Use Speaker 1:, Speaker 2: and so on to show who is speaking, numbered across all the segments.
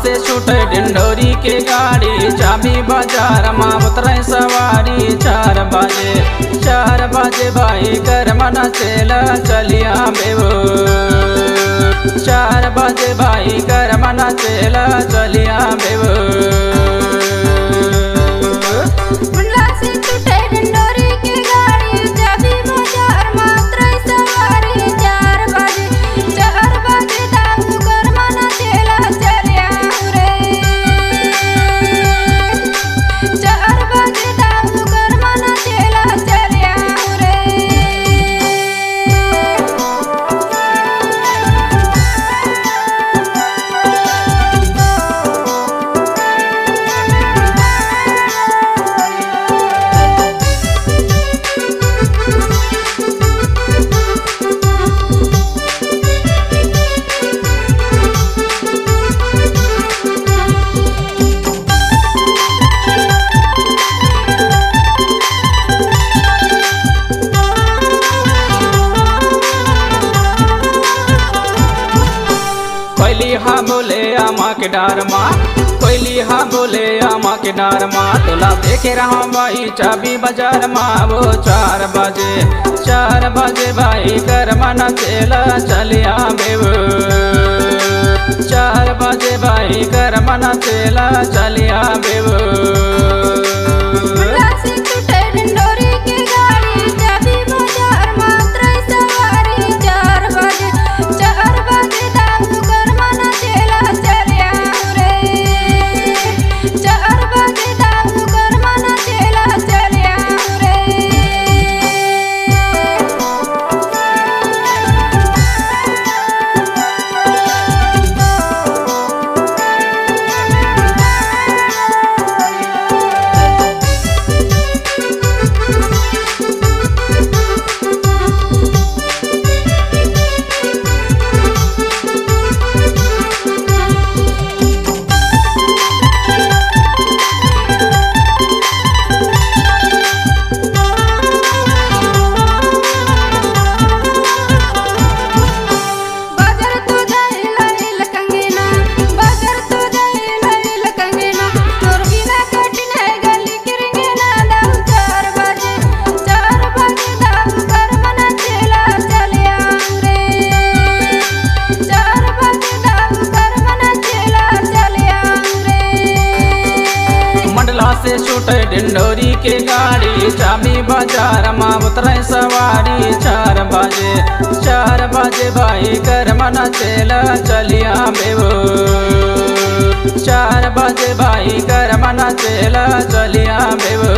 Speaker 1: से छूटे डिंडोरी के गाड़ी, चाबी बाजार माँ उतरे सवारी। 4 बजे भाई कर मना चेला चलिया बेवो। 4 बजे भाई कर मना चेला चलिया बेवो। कोयली हाँ बोले आमा के डार माँ, कोयली हाँ बोले आमा के डार माँ। तोला देखे रहा भाई चाबी बाजार माँ वो। 4 बजे भाई कर मना चेला चलिया बेवो। 4 बजे भाई कर मना चेला चलिया बेवो। से छूटे डिंडोरी के गाड़ी, चाबी बाजार माँ उतरे सवारी। 4 बजे भाई कर मना चेला चलिया बेवो। 4 बजे भाई कर मना चेला चलिया बेवो।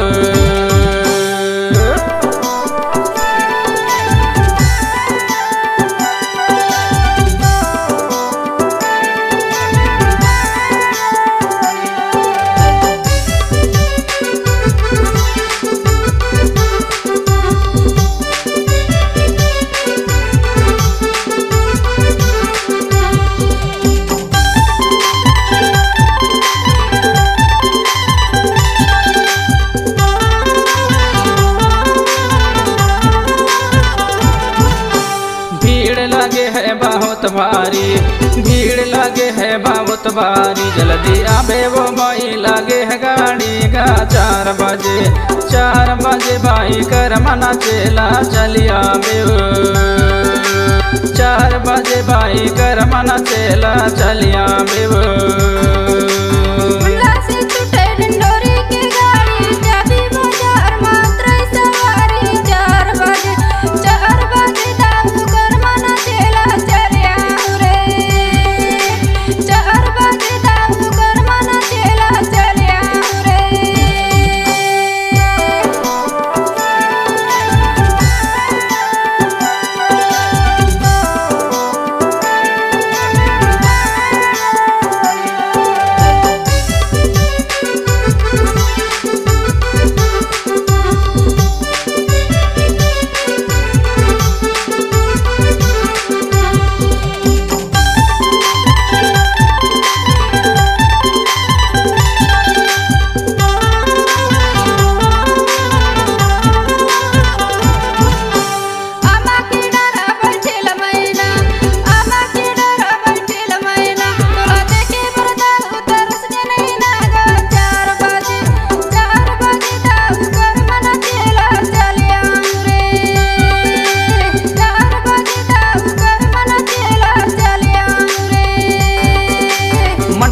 Speaker 1: बहुत भारी भीड़ लगे है बहुत भारी। जल्दी आबे वो भाई लगे है गाड़ी का। 4 बजे भाई कर मना चेला चलिया बेवो। 4 बजे भाई कर मना चेला चलिया बेवो।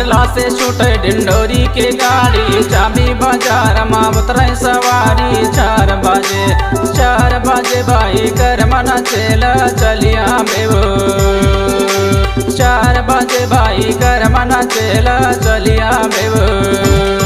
Speaker 1: बाटला से छूटे डिंडोरी के गाड़ी, चाबी बाजार माँ उतरे सवारी। 4 बजे भाई कर मना चेला चलिया बेवो। 4 बजे भाई कर मना चेला चलिया बेवो।